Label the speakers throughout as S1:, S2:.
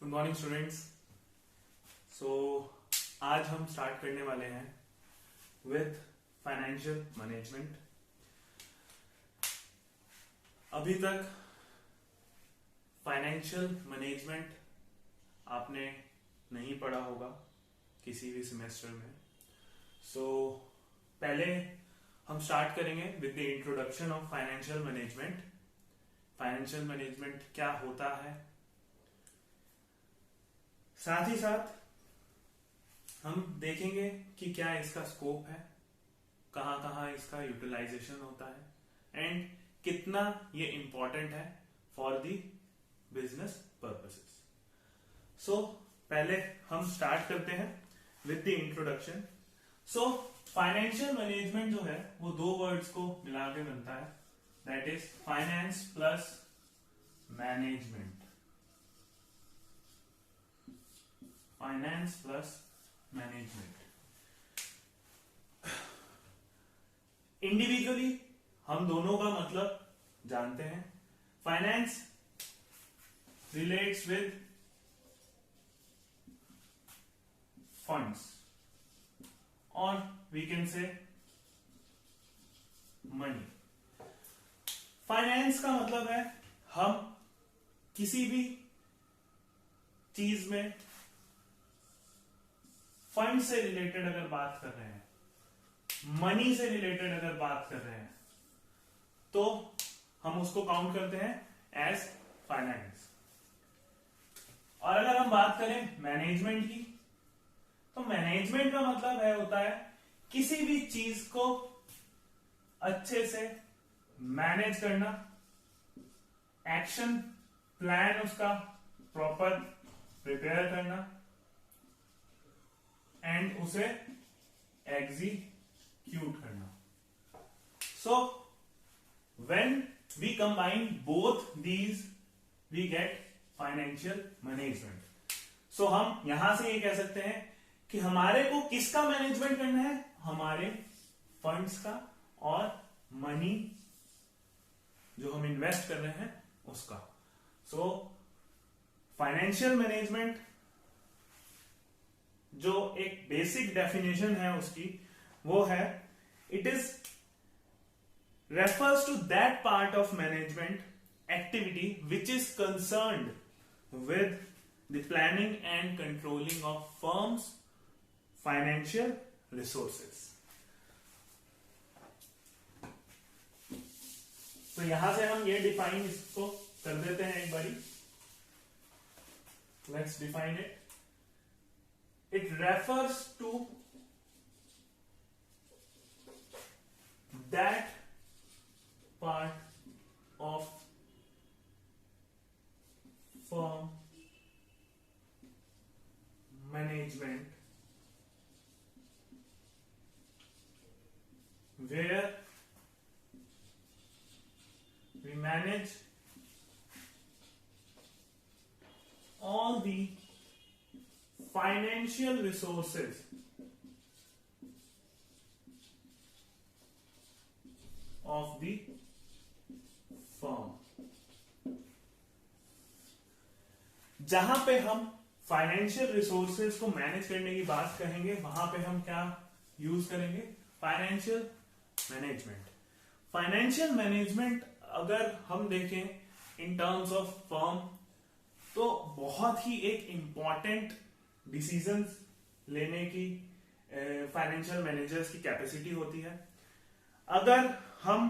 S1: Good morning students. सो आज हम start करने वाले हैं विथ फाइनेंशियल मैनेजमेंट। अभी तक फाइनेंशियल मैनेजमेंट आपने नहीं पढ़ा होगा किसी भी सेमेस्टर में। सो पहले हम स्टार्ट करेंगे with the introduction of financial management. Financial management क्या होता है, साथ ही साथ हम देखेंगे कि क्या इसका स्कोप है, कहां कहां इसका यूटिलाइजेशन होता है एंड कितना ये इंपॉर्टेंट है फॉर द बिजनेस पर्पसेस। सो पहले हम स्टार्ट करते हैं with the introduction. So financial management जो है वो दो वर्ड्स को मिला के बनता है, that is finance plus management. Finance plus management. Individually हम दोनों का मतलब जानते हैं। फाइनेंस रिलेट्स विद फंड्स और we can say money. Finance का मतलब है हम किसी भी चीज में फंड से रिलेटेड अगर बात कर रहे हैं, मनी से रिलेटेड अगर बात कर रहे हैं, तो हम उसको काउंट करते हैं एज फाइनेंस। और अगर हम बात करें मैनेजमेंट की, तो मैनेजमेंट का मतलब होता है किसी भी चीज को अच्छे से मैनेज करना, एक्शन प्लान उसका प्रॉपर प्रिपेयर करना एंड उसे एग्जीक्यूट करना। So when we combine both these we get financial management. So हम यहां से ये कह सकते हैं कि हमारे को किसका मैनेजमेंट करना है, हमारे फंड्स का और मनी जो हम इन्वेस्ट कर रहे हैं उसका। सो फाइनेंशियल मैनेजमेंट जो एक बेसिक डेफिनेशन है उसकी, वो है it is refers to that part of management activity which is concerned with the planning and controlling of firms financial resources. तो यहां से हम ये डिफाइन इसको कर देते हैं एक बारी। Let's define it. It refers to that part of firm management where we manage all the financial resources of the firm। जहां पे हम फाइनेंशियल रिसोर्सेज को मैनेज करने की बात कहेंगे, वहां पे हम क्या यूज करेंगे, फाइनेंशियल मैनेजमेंट। फाइनेंशियल मैनेजमेंट अगर हम देखें इन टर्म्स ऑफ फर्म, तो बहुत ही एक इंपॉर्टेंट डिसीजंस लेने की फाइनेंशियल मैनेजर्स की कैपेसिटी होती है। अगर हम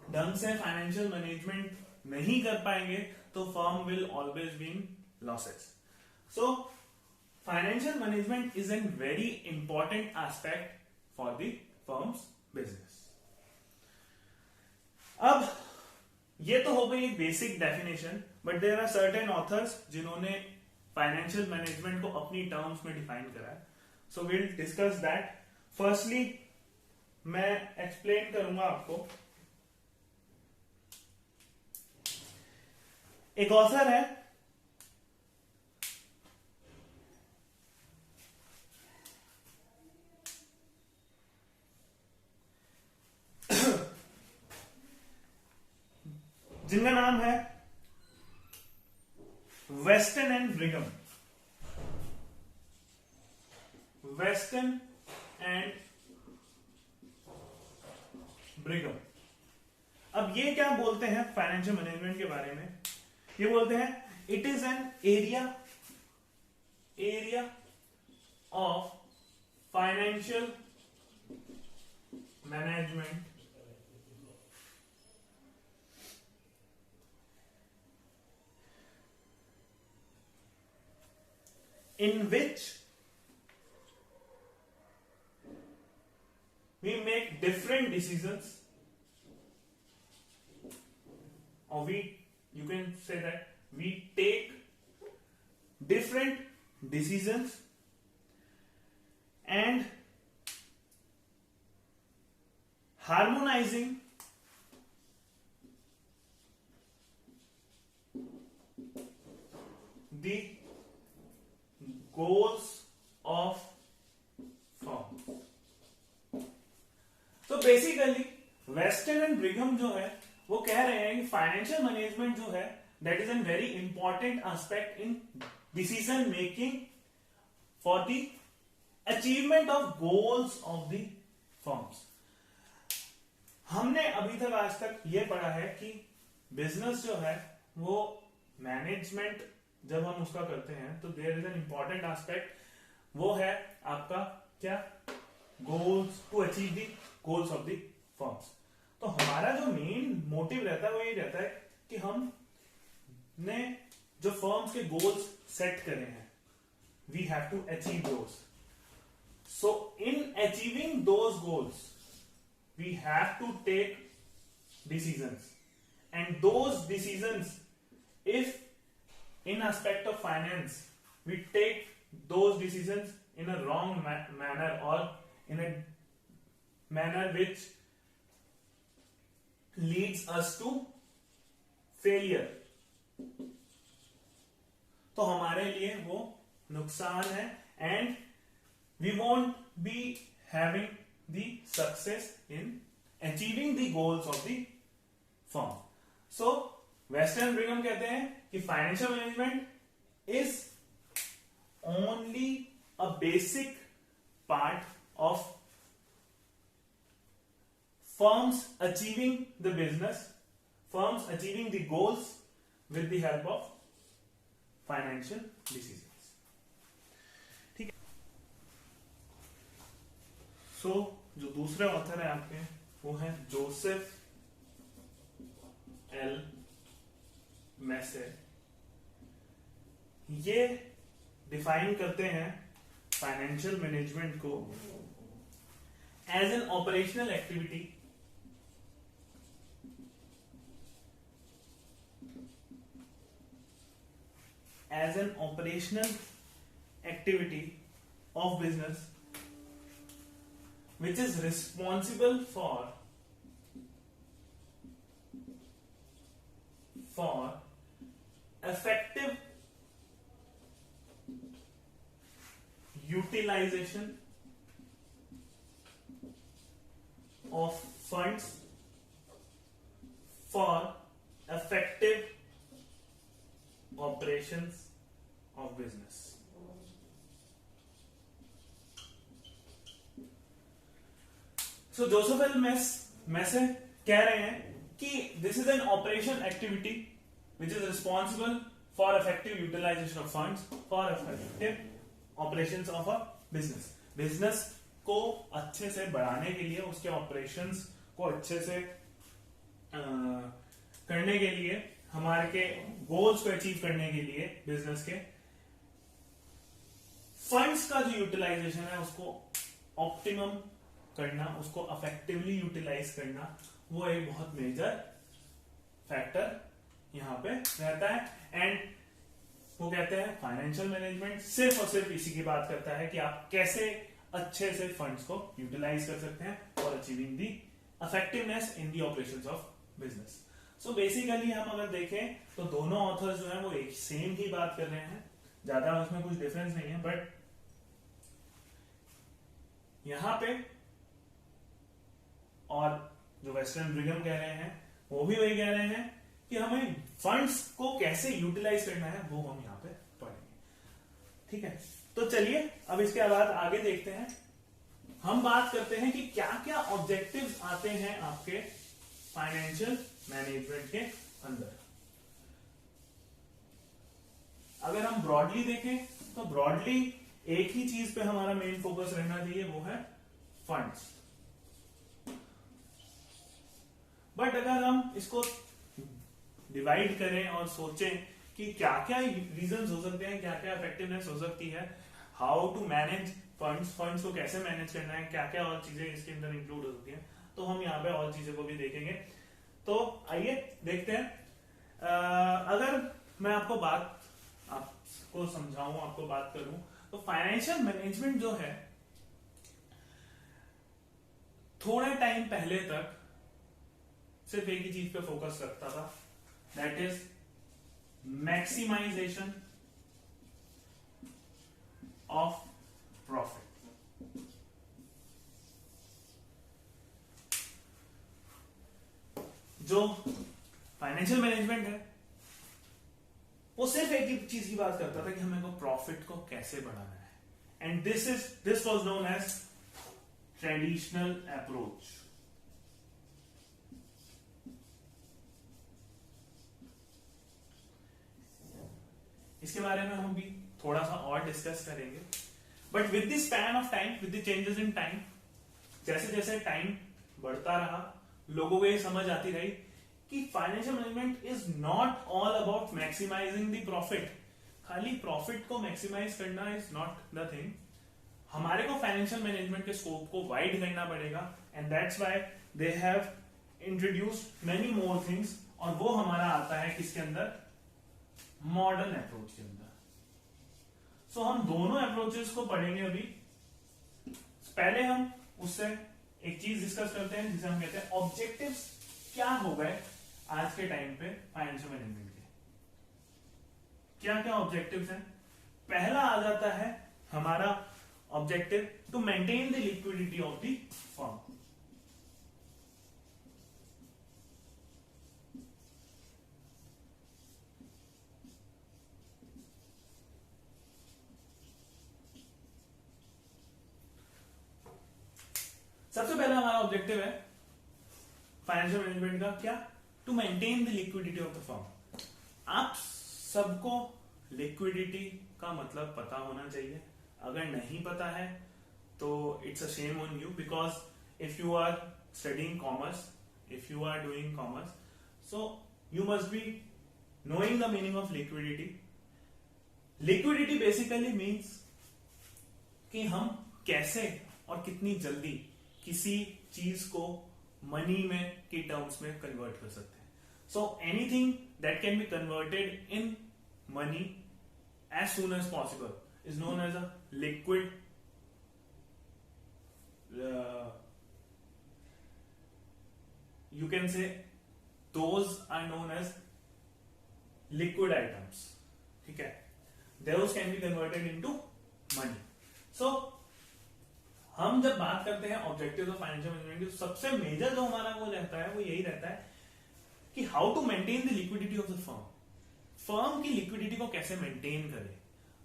S1: ढंग से फाइनेंशियल मैनेजमेंट नहीं कर पाएंगे तो firm will always be in losses. So financial management is an very important aspect for the firms business. अब ये तो हो गई एक basic definition, but there are certain authors जिन्होंने फाइनेंशियल मैनेजमेंट को अपनी टर्म्स में डिफाइन करा है। So will discuss that. Firstly मैं एक्सप्लेन करूंगा आपको। एक ऑथर है जिनका नाम है Weston and Brigham, Weston and Brigham. अब ये क्या बोलते हैं फाइनेंशियल मैनेजमेंट के बारे में? ये बोलते हैं it is an area of financial management in which we make different decisions, or you can say that we take different decisions and harmonizing the goals of firm। तो बेसिकली वेस्टन एंड ब्रिगम जो है वो कह रहे हैं कि financial management जो है that is an very important aspect in decision making for the achievement of goals of the firms. हमने अभी तक आज तक ये पढ़ा है कि बिजनेस जो है वो मैनेजमेंट जब हम उसका करते हैं तो there is an important aspect, वो है आपका क्या, goals, to achieve the goals of the firms. तो हमारा जो मेन मोटिव रहता है वो ये रहता है कि हम ने जो फर्म्स के गोल्स सेट करे हैं we have to achieve those. So in achieving those goals we have to take decisions, and those decisions if in aspect of finance we take those decisions in a wrong manner or in a manner which leads us to failure, तो हमारे लिए वो नुकसान है and we won't be having the success in achieving the goals of the firm। so Weston Brigham कहते हैं कि financial management is only a basic part of firms achieving the business, firms achieving the goals with the help of financial decisions. ठीक है। सो जो दूसरे author है आपके वो है जोसेफ एल मैसे। ये डिफाइन करते हैं फाइनेंशियल मैनेजमेंट को as an operational activity of business which is responsible for effective utilization of funds for effective operations of business। So Joseph L Massie कह रहे हैं कि this is an operation activity which is responsible for effective utilization of funds for effective operations of a business। Business को अच्छे से बढ़ाने के लिए, उसके ऑपरेशंस को अच्छे से करने के लिए, हमारे के गोल्स को अचीव करने के लिए बिजनेस के फंड्स का जो यूटिलाइजेशन है उसको ऑप्टिमम करना, उसको इफेक्टिवली यूटिलाइज करना, वो एक बहुत मेजर फैक्टर यहां पे रहता है। एंड वो कहते हैं फाइनेंशियल मैनेजमेंट सिर्फ और सिर्फ इसी की बात करता है कि आप कैसे अच्छे से फंड्स को यूटिलाइज कर सकते हैं और achieving the effectiveness in the operations of business. So basically हम अगर देखें तो दोनों ऑथर्स जो हैं वो एक सेम ही बात कर रहे हैं, ज्यादा उसमें कुछ डिफरेंस नहीं है। बट यहां पे और जो वेस्टर्न ब्रिगम कह रहे हैं वो भी वही कह रहे हैं कि हमें फंड्स को कैसे यूटिलाइज करना है वो हम यहाँ पे पढ़ेंगे। ठीक है, तो चलिए अब इसके बाद आगे देखते हैं। हम बात करते हैं कि क्या क्या ऑब्जेक्टिव्स आते हैं आपके फाइनेंशियल मैनेजमेंट के अंदर। अगर हम ब्रॉडली देखें तो ब्रॉडली एक ही चीज पे हमारा मेन फोकस रहना चाहिए, वो है फंड्स। बट अगर हम इसको डिवाइड करें और सोचें कि क्या क्या रीजंस हो सकते हैं, क्या क्या इफेक्टिवनेस हो सकती है, how to manage funds, funds को कैसे मैनेज करना है, क्या क्या और चीजें इसके अंदर इंक्लूड हो सकती हैं, तो हम यहाँ पे और चीजों को भी देखेंगे। तो आइए देखते हैं। अगर मैं आपको समझाऊं, आपको बात करूं, तो फाइनेंशियल मैनेजमेंट जो है थोड़े टाइम पहले तक सिर्फ एक ही चीज पे फोकस रखता था, that is maximization of profit. जो फाइनेंशियल मैनेजमेंट है वो सिर्फ एक ही चीज की बात करता था कि हमें को प्रॉफिट को कैसे बढ़ाना है, and this was known as traditional approach. इसके बारे में हम भी थोड़ा सा और डिस्कस करेंगे, but with the span of time, with the changes in time, जैसे जैसे टाइम बढ़ता रहा, लोगों को ये समझ आती रही कि financial management is not all about maximizing the profit. खाली प्रॉफिट को मैक्सिमाइज करना इज नॉट द थिंग। हमारे को फाइनेंशियल मैनेजमेंट के स्कोप को वाइड करना पड़ेगा, and that's why they have introduced many more things, और वो हमारा आता है किसके अंदर, मॉडर्न अप्रोच के अंदर। सो हम दोनों अप्रोचेस को पढ़ेंगे अभी। पहले हम उससे एक चीज डिस्कस करते हैं जिसे हम कहते हैं ऑब्जेक्टिव्स क्या हो गए आज के टाइम पे फाइनेंशियल मैनेजमेंट के। क्या क्या ऑब्जेक्टिव्स हैं? पहला आ जाता है हमारा objective to maintain the liquidity of the firm. सबसे पहला हमारा ऑब्जेक्टिव है फाइनेंशियल मैनेजमेंट का, क्या? To maintain the liquidity of the firm. आप सबको लिक्विडिटी का मतलब पता होना चाहिए। अगर नहीं पता है तो it's a shame on you, because if you are studying commerce, if you are doing commerce, so you must be knowing the meaning of liquidity. Liquidity basically means कि हम कैसे और कितनी जल्दी किसी चीज को मनी में की टर्म्स में कन्वर्ट कर सकते हैं. So anything that can be converted in money as soon as possible is known as a liquid you can say those are known as liquid items. ठीक है, those can be converted into money. So हम जब बात करते हैं objective of financial management की, सबसे major जो हमारा वो रहता है वो यही रहता है कि how to maintain the liquidity of the firm. Firm की लिक्विडिटी को कैसे मेंटेन करें.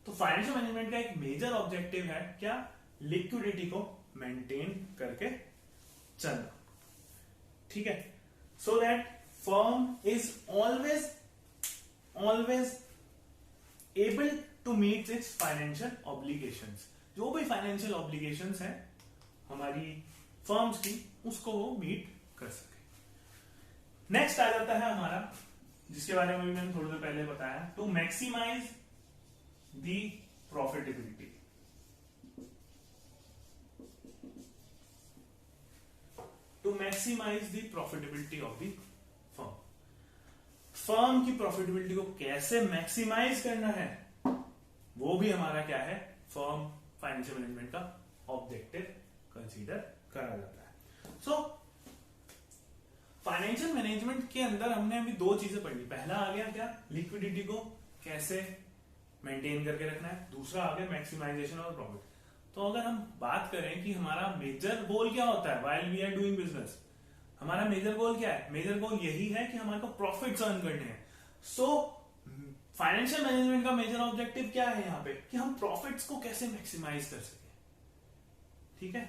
S1: तो फाइनेंशियल मैनेजमेंट का एक मेजर ऑब्जेक्टिव है क्या, लिक्विडिटी को मेंटेन करके चलना. ठीक है, so that firm is always able to meet its financial obligations. जो भी फाइनेंशियल ऑब्लिगेशंस हैं हमारी फर्म्स की, उसको वो मीट कर सके. नेक्स्ट आ जाता है हमारा, जिसके बारे में भी मैंने थोड़ी देर पहले बताया, to maximize the profitability. To maximize the profitability of the firm. Firm की प्रॉफिटेबिलिटी को कैसे मैक्सिमाइज करना है वो भी हमारा क्या है, फर्म फाइनेंशियल मैनेजमेंट का ऑब्जेक्टिव कंसीडर करा जाता है. सो फाइनेंशियल मैनेजमेंट के अंदर हमने अभी दो चीजें पढ़ी. पहला आ गया क्या, लिक्विडिटी को कैसे मेंटेन करके रखना है. दूसरा आ गया मैक्सिमाइजेशन ऑफ प्रॉफिट. तो अगर हम बात करें कि हमारा मेजर गोल क्या होता है while we are doing business, हमारा मेजर गोल क्या है? मेजर गोल यही है कि हमारे को प्रॉफिट्स अर्न करने हैं। सो फाइनेंशियल मैनेजमेंट का मेजर ऑब्जेक्टिव क्या है यहाँ पे? कि हम प्रॉफिट्स को कैसे मैक्सिमाइज कर सके। ठीक है।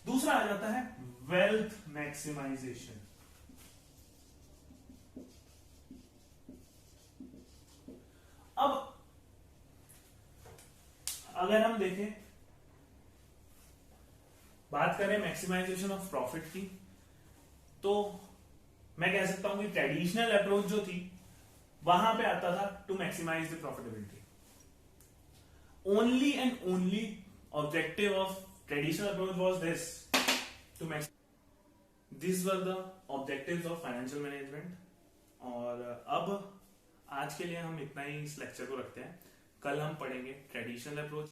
S1: दूसरा आ जाता है वेल्थ मैक्सिमाइजेशन। अब अगर हम देखें, बात करें मैक्सिमाइजेशन ऑफ प्रॉफिट की, तो मैं कह सकता हूं कि ट्रेडिशनल अप्रोच जो थी वहां पे आता था to maximize the profitability. Only and only objective of traditional approach was this, to max this were the objectives of financial management. और अब आज के लिए हम इतना ही इस लेक्चर को रखते हैं। कल हम पढ़ेंगे ट्रेडिशनल अप्रोच।